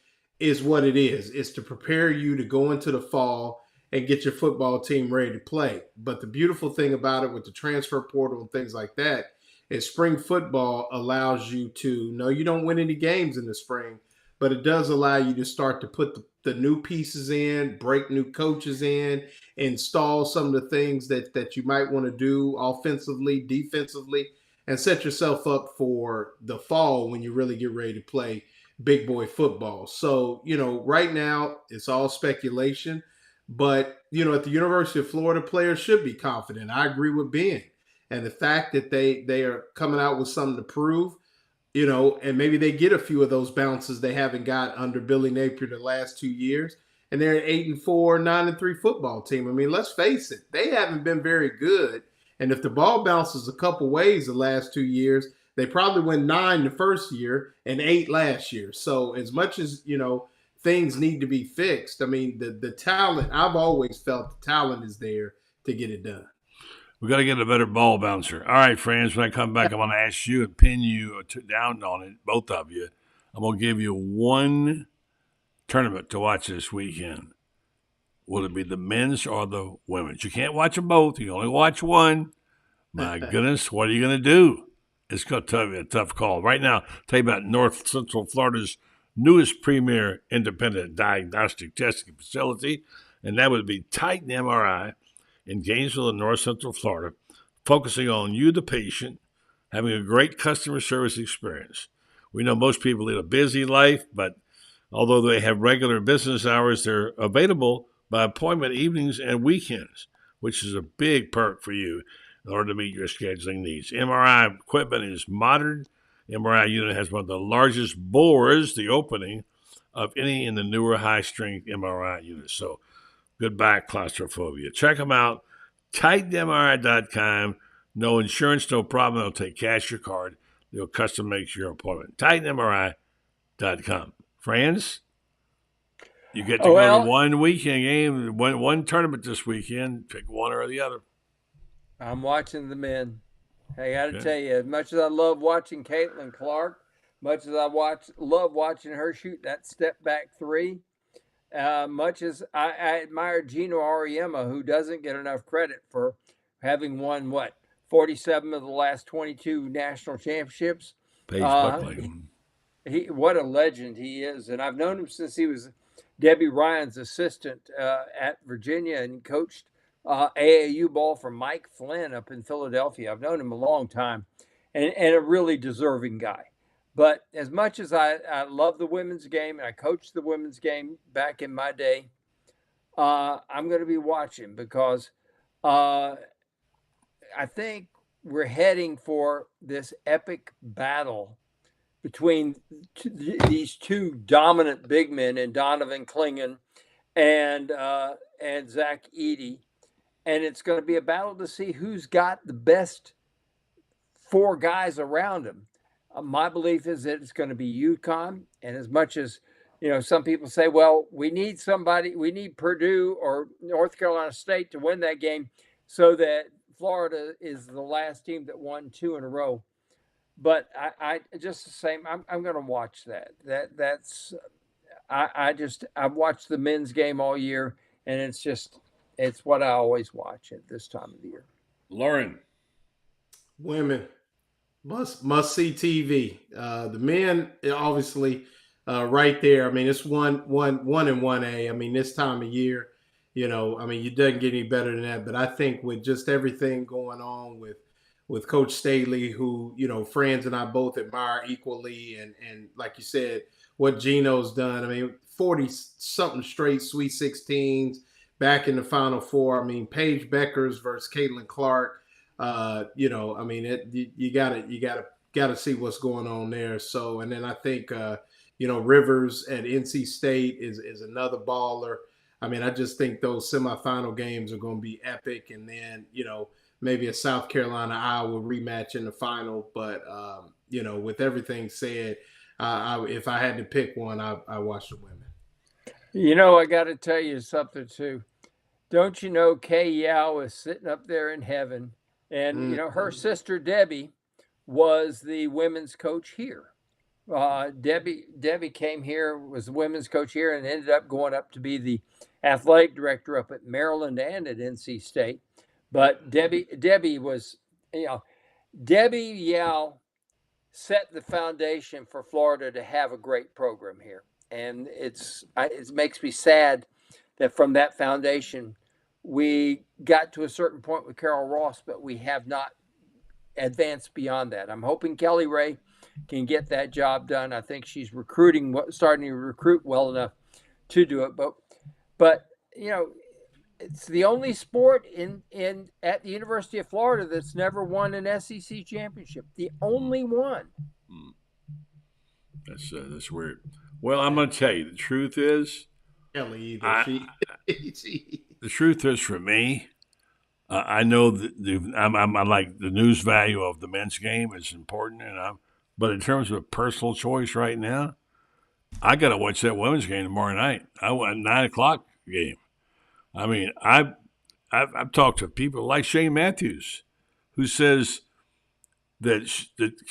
is what it is. It's to prepare you to go into the fall and get your football team ready to play. But the beautiful thing about it with the transfer portal and things like that is spring football allows you to know you don't win any games in the spring, but it does allow you to start to put the new pieces in, break new coaches in, install some of the things that you might want to do offensively, defensively, and set yourself up for the fall when you really get ready to play big boy football. So, right now it's all speculation. But, at the University of Florida, players should be confident. I agree with Ben. And the fact that they are coming out with something to prove, and maybe they get a few of those bounces they haven't got under Billy Napier the last 2 years. And they're an 8-4, 9-3 football team. I mean, let's face it, they haven't been very good. And if the ball bounces a couple ways the last 2 years, they probably went 9 the first year and 8 last year. So as much as, things need to be fixed. I mean, the talent, I've always felt the talent is there to get it done. We got to get a better ball bouncer. All right, friends, when I come back, I'm going to ask you and pin you down on it, both of you. I'm going to give you one tournament to watch this weekend. Will it be the men's or the women's? You can't watch them both. You can only watch one. My goodness, what are you going to do? It's going to be a tough call. Right now, tell you about North Central Florida's newest premier independent diagnostic testing facility, and that would be Titan MRI in Gainesville and North Central Florida, focusing on you, the patient, having a great customer service experience. We know most people lead a busy life, but although they have regular business hours, they're available by appointment evenings and weekends, which is a big perk for you in order to meet your scheduling needs. MRI equipment is modern. MRI unit has one of the largest bores, the opening, of any in the newer high-strength MRI units. So goodbye claustrophobia. Check them out, TitanMRI.com. No insurance, no problem. They'll take cash or card. They'll custom make your appointment. TitanMRI.com. Franz, you get to go to one weekend game, one tournament this weekend. Pick one or the other. I'm watching the men. I got to tell you, as much as I love watching Caitlin Clark, much as I love watching her shoot that step back three, much as I admire Gino Auriemma, who doesn't get enough credit for having won, 47 of the last 22 national championships. Paige Buckley. What a legend he is. And I've known him since he was Debbie Ryan's assistant at Virginia and coached AAU ball for Mike Flynn up in Philadelphia. I've known him a long time and a really deserving guy. But as much as I love the women's game and I coached the women's game back in my day, I'm going to be watching because I think we're heading for this epic battle between these two dominant big men in Donovan Clingan and Zach Edey. And it's going to be a battle to see who's got the best four guys around him. My belief is that it's going to be UConn. And as much as, some people say, well, we need Purdue or North Carolina State to win that game so that Florida is the last team that won 2 in a row. But I just the same, I'm going to watch that. I've watched the men's game all year, and it's what I always watch at this time of the year. Loren. Women must see TV. The men, obviously, right there. I mean, it's one and 1A. I mean, this time of year, you doesn't get any better than that. But I think with just everything going on with Coach Staley, who, Franz and I both admire equally. And like you said, what Gino's done, 40-something straight Sweet 16s, back in the Final Four. Paige Beckers versus Caitlin Clark. You gotta see what's going on there. So, and then I think, Rivers at NC State is another baller. I just think those semifinal games are going to be epic. And then, maybe a South Carolina Iowa rematch in the final. But, with everything said, if I had to pick one, I watch the women. I got to tell you something too. Don't you know Kay Yao is sitting up there in heaven, and her sister Debbie was the women's coach here. Debbie came here, was the women's coach here, and ended up going up to be the athletic director up at Maryland and at NC State. But Debbie was, Debbie Yao set the foundation for Florida to have a great program here. And it makes me sad that from that foundation, we got to a certain point with Carol Ross, but we have not advanced beyond that. I'm hoping Kelly Ray can get that job done. I think she's starting to recruit well enough to do it. But it's the only sport at the University of Florida that's never won an SEC championship. The only one. That's weird. Well, I'm going to tell you, the truth is, Kelly, the truth is for me, I know that I like the news value of the men's game is important, but in terms of personal choice right now, I got to watch that women's game tomorrow night. I want a 9:00 game. I've talked to people like Shane Matthews, who says that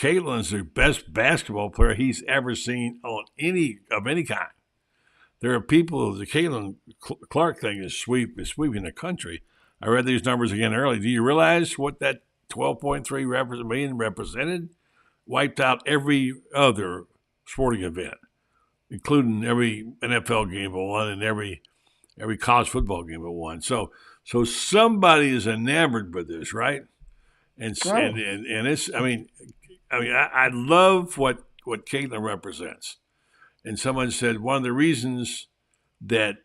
Caitlin's the best basketball player he's ever seen of any kind. There are people, the Caitlin Clark thing is sweeping the country. I read these numbers again earlier. Do you realize what that 12.3 million represented? wiped out every other sporting event, including every NFL game it won and every college football game it won. So somebody is enamored with this, right? And it's I love what Caitlin represents. And someone said one of the reasons that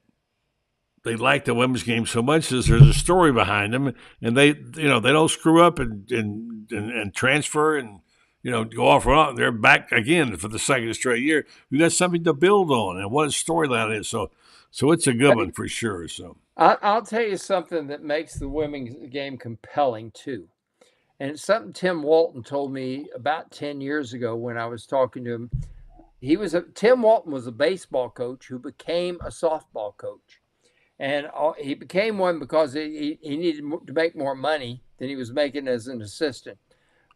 they like the women's game so much is there's a story behind them, and they don't screw up and transfer and go off and on. They're back again for the second straight year. We got something to build on, and what a storyline is. So it's a good one for sure. So I'll tell you something that makes the women's game compelling too. And it's something Tim Walton told me about 10 years ago when I was talking to him. Tim Walton was a baseball coach who became a softball coach. And he became one because he needed to make more money than he was making as an assistant.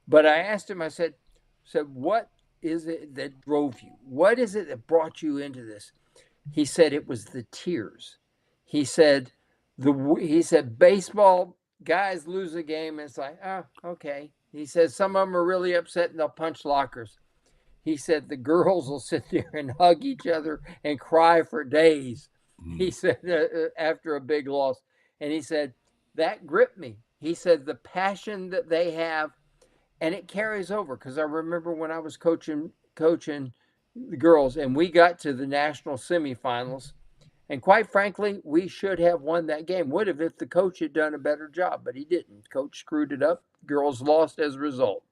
But I asked him, I said, what is it that drove you? What is it that brought you into this? He said it was the tears. He said baseball guys lose a game and it's like, oh, okay. He says some of them are really upset and they'll punch lockers. He said the girls will sit there and hug each other and cry for days. He said after a big loss. And he said, that gripped me. He said the passion that they have, and it carries over. Because I remember when I was coaching the girls and we got to the national semifinals. And quite frankly, we should have won that game. Would have if the coach had done a better job, but he didn't. Coach screwed it up. Girls lost as a result.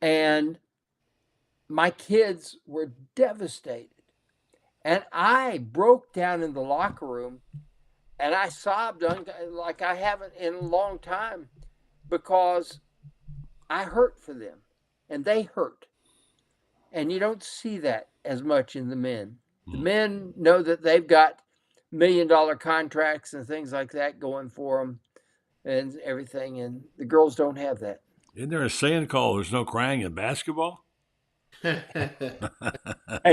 And my kids were devastated. And I broke down in the locker room and I sobbed like I haven't in a long time because I hurt for them and they hurt. And you don't see that as much in the men. The men know that they've got $1 million contracts and things like that going for them and everything. And the girls don't have that. Isn't there a saying called "There's no crying in basketball"? Hey,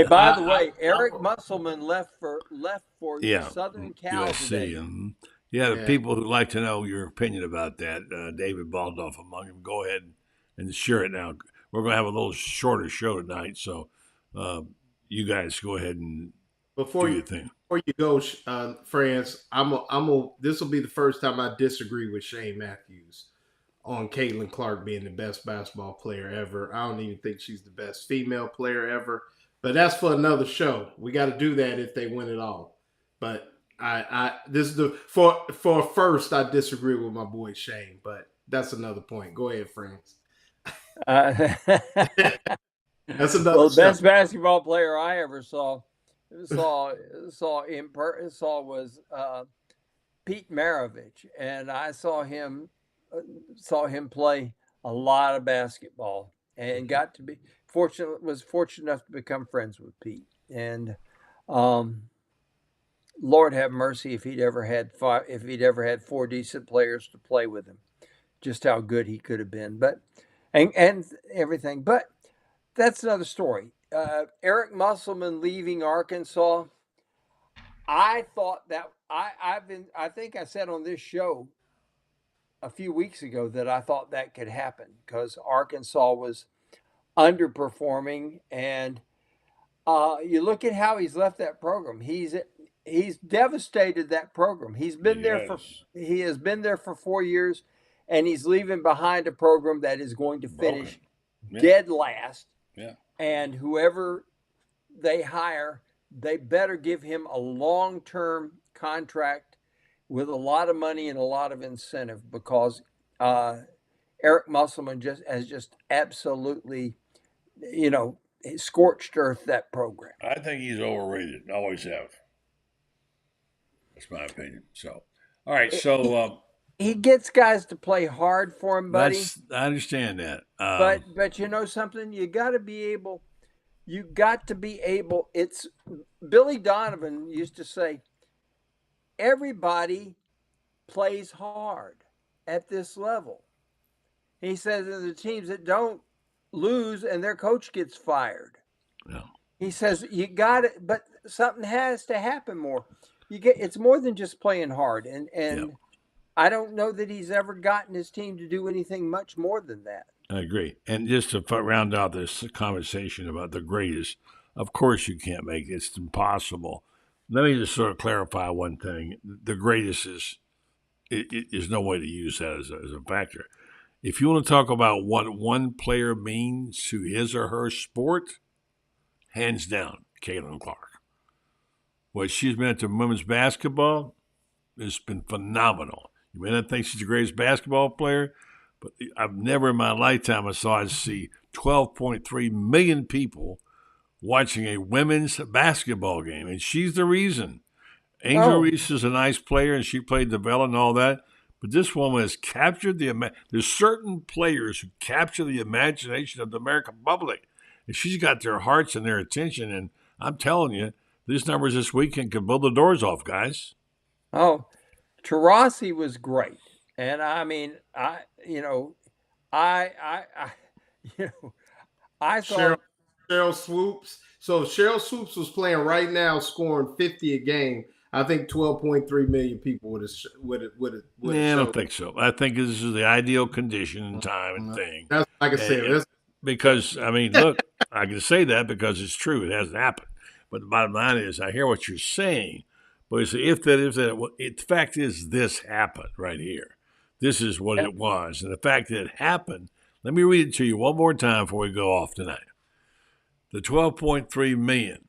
by the way, Eric Musselman left for Southern Cal USC. today. The people who like to know your opinion about that, David Baldoff among them, go ahead and share it now. We're going to have a little shorter show tonight, so you guys go ahead and do your thing. Before you go, Franz, this will be the first time I disagree with Shane Matthews on Caitlin Clark being the best basketball player ever. I don't even think she's the best female player ever. But that's for another show. We got to do that if they win it all. But for first, I disagree with my boy Shane. But that's another point. Go ahead, Franz. That's another. Well, the best basketball player I ever saw was Pete Maravich, and I saw him play a lot of basketball and got to be fortunate enough to become friends with Pete. And Lord have mercy if he'd ever had 4 decent players to play with him, just how good he could have been. But and everything. But that's another story. Eric Musselman leaving Arkansas. I thought that I think I said on this show a few weeks ago that I thought that could happen because Arkansas was underperforming, and you look at how he's left that program. He's devastated that program. He has been there for 4 years, and he's leaving behind a program that is going to finish dead last. Yeah. And whoever they hire, they better give him a long-term contract with a lot of money and a lot of incentive because Eric Musselman has absolutely, scorched earth that program. I think he's overrated. Always have. That's my opinion. So, all right. So he gets guys to play hard for him, buddy. I understand that. But you know something? You got to be able. It's Billy Donovan used to say, everybody plays hard at this level. He says the teams that don't lose and their coach gets fired. Yeah. He says you got it, but something has to happen more. It's more than just playing hard, and I don't know that he's ever gotten his team to do anything much more than that. I agree. And just to round out this conversation about the greatest, of course you can't make it. It's impossible. Let me just sort of clarify one thing. The greatest is no way to use that as a factor. If you want to talk about what one player means to his or her sport, hands down, Caitlin Clark. What she's meant to women's basketball has been phenomenal. You may not think she's the greatest basketball player, but I've never in my lifetime I see 12.3 million people watching a women's basketball game, and she's the reason. Angel Reese is a nice player, and she played the Vela and all that, but this woman has captured there's certain players who capture the imagination of the American public, and she's got their hearts and their attention, and I'm telling you, these numbers this weekend could blow the doors off, guys. Oh, Taurasi was great. And I mean, I thought Cheryl Swoops. So if Cheryl Swoops was playing right now, scoring 50 a game, I think 12.3 million people would have. I don't think so. I think this is the ideal condition and time and thing. That's like I said. Because, I mean, look, I can say that because it's true. It hasn't happened. But the bottom line is, I hear what you're saying. But you say, the fact is this happened right here. This is what it was. And the fact that it happened, let me read it to you one more time before we go off tonight. The 12.3 million,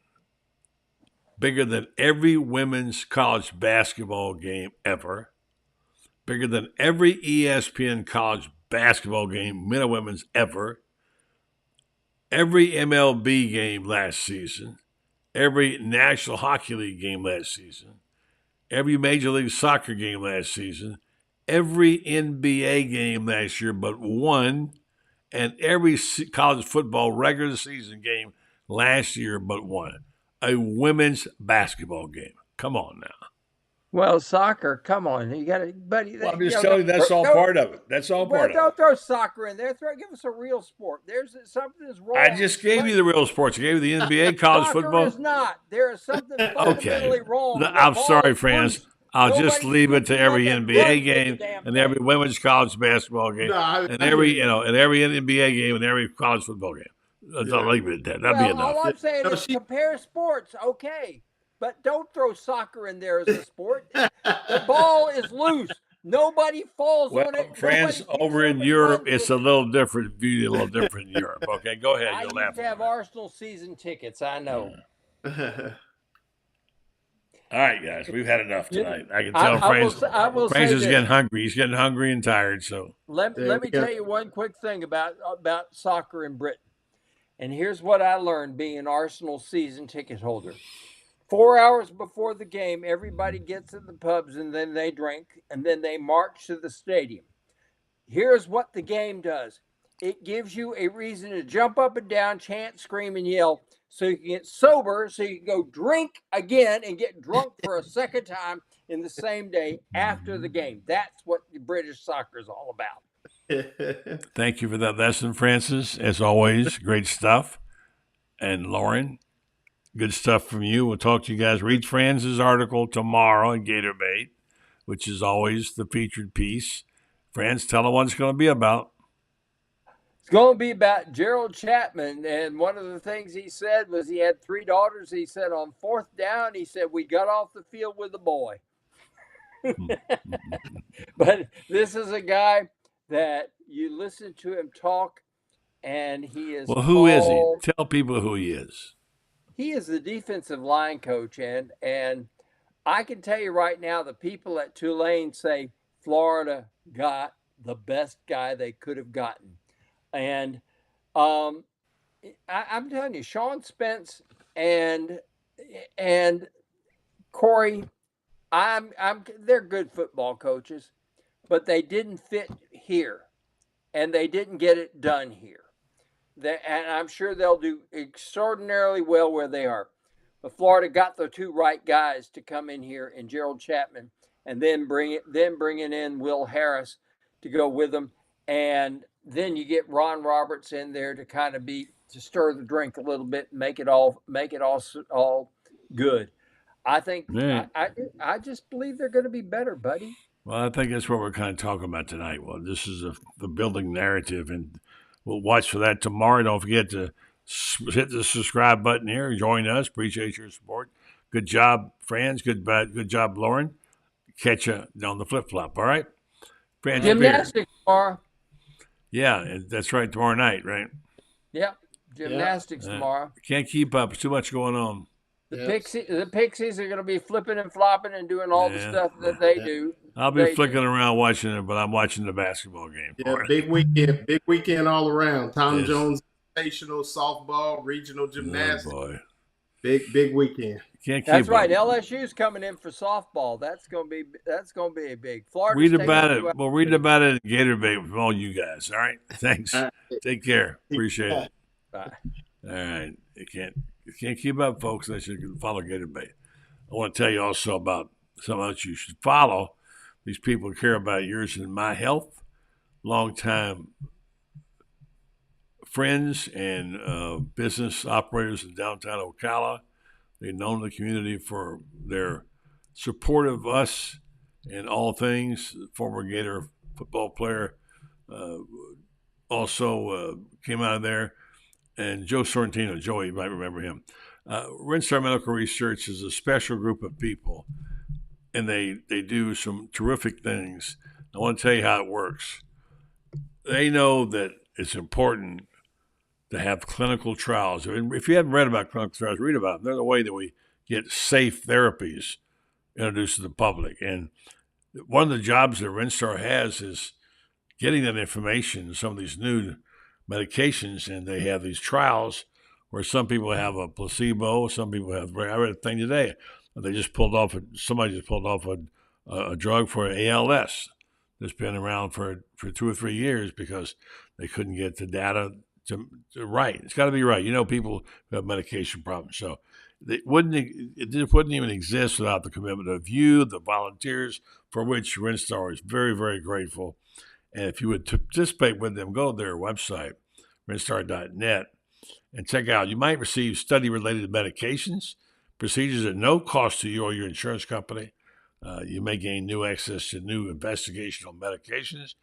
bigger than every women's college basketball game ever, bigger than every ESPN college basketball game, men and women's ever, every MLB game last season, every National Hockey League game last season, every Major League Soccer game last season, every NBA game last year but one, and every college football regular season game last year but one. A women's basketball game. Come on now. Well, soccer, come on. You got to, buddy. Well, I'm just telling you that's all part of it. That's all part of it. Don't throw soccer in there. Give us a real sport. There's something is wrong. I just gave you the real sports. I gave you the NBA, college football. Soccer is not. There is something fundamentally wrong. I'm sorry, Franz. I'll just leave it to every NBA game and every women's college basketball game and every NBA game and every college football game. I'll leave it at that. That'd be enough. All I'm saying is compare sports, okay, but don't throw soccer in there as a sport. The ball is loose. Nobody falls on it. Franz, over in Europe, it's a little different. A little different in Europe. Okay, go ahead. I used to have Arsenal season tickets. I know. All right, guys, we've had enough tonight. I can tell Franz is getting hungry. He's getting hungry and tired. So let me tell you one quick thing about soccer in Britain. And here's what I learned being an Arsenal season ticket holder. 4 hours before the game, everybody gets in the pubs and then they drink and then they march to the stadium. Here's what the game does. It gives you a reason to jump up and down, chant, scream, and yell so you can get sober, so you can go drink again and get drunk for a second time in the same day after the game. That's what British soccer is all about. Thank you for that lesson, Francis. As always, great stuff. And Loren, good stuff from you. We'll talk to you guys. Read Franz's article tomorrow in GatorBait, which is always the featured piece. Franz, tell them what it's going to be about. It's going to be about Gerald Chapman. And one of the things he said was he had 3 daughters. He said on 4th down, he said, we got off the field with a boy. But this is a guy that you listen to him talk, and he is. Well, who is he? Tell people who he is. He is the defensive line coach, and I can tell you right now, the people at Tulane say Florida got the best guy they could have gotten, and I'm telling you, Sean Spence and Corey, they're good football coaches. But they didn't fit here, and they didn't get it done here. And I'm sure they'll do extraordinarily well where they are. But Florida got the 2 right guys to come in here, and Gerald Chapman, and then bringing in Will Harris to go with them, and then you get Ron Roberts in there to kind of to stir the drink a little bit, and make it all good. I think I just believe they're going to be better, buddy. Well, I think that's what we're kind of talking about tonight. Well, this is the building narrative, and we'll watch for that tomorrow. Don't forget to hit the subscribe button here. Join us. Appreciate your support. Good job, Franz. Good job, Loren. Catch you on the flip-flop, all right? Franz Gymnastics tomorrow. Yeah, that's right, tomorrow night, right? Yep, gymnastics tomorrow. Can't keep up. There's too much going on. The Pixies are going to be flipping and flopping and doing all the stuff that they do. I'll be flicking around watching it, but I'm watching the basketball game. Yeah, big weekend all around. Tom Jones Invitational, softball, regional gymnastics. Oh, boy. Big weekend. Can't keep That's right. up. LSU's coming in for softball. That's going to be a big. Florida. Read about it. We'll read about it in GatorBait from all you guys. All right. Thanks. Take care. Appreciate it. Bye. All right. You can't keep up, folks, unless you can follow GatorBait. I want to tell you also about something else you should follow. These people care about yours and my health. Longtime friends and business operators in downtown Ocala. They've known the community for their support of us in all things. Former Gator football player also came out of there. And Joe Sorrentino, Joey, you might remember him. Rinstar Medical Research is a special group of people, and they do some terrific things. I want to tell you how it works. They know that it's important to have clinical trials. If you haven't read about clinical trials, read about them. They're the way that we get safe therapies introduced to the public. And one of the jobs that Rinstar has is getting that information, some of these new medications, and they have these trials where some people have a placebo, some people have, I read a thing today, somebody just pulled off a drug for ALS that's been around for 2 or 3 years because they couldn't get the data to right. It's got to be right. You know, people who have medication problems. So it wouldn't even exist without the commitment of you, the volunteers, for which Rinstar is very, very grateful. And if you would participate with them, go to their website, rinstar.net, and check out. You might receive study-related medications, procedures at no cost to you or your insurance company. You may gain new access to new investigational medications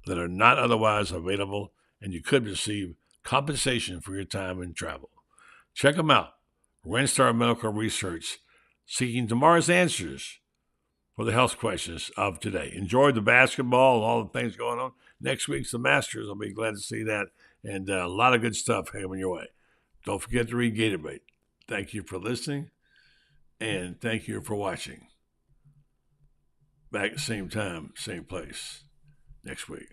that are not otherwise available, and you could receive compensation for your time and travel. Check them out. Rinstar Medical Research, seeking tomorrow's answers for the health questions of today. Enjoy the basketball and all the things going on. Next week's the Masters. I'll be glad to see that. And a lot of good stuff coming your way. Don't forget to read GatorBait. Thank you for listening, and thank you for watching. Back at the same time, same place next week.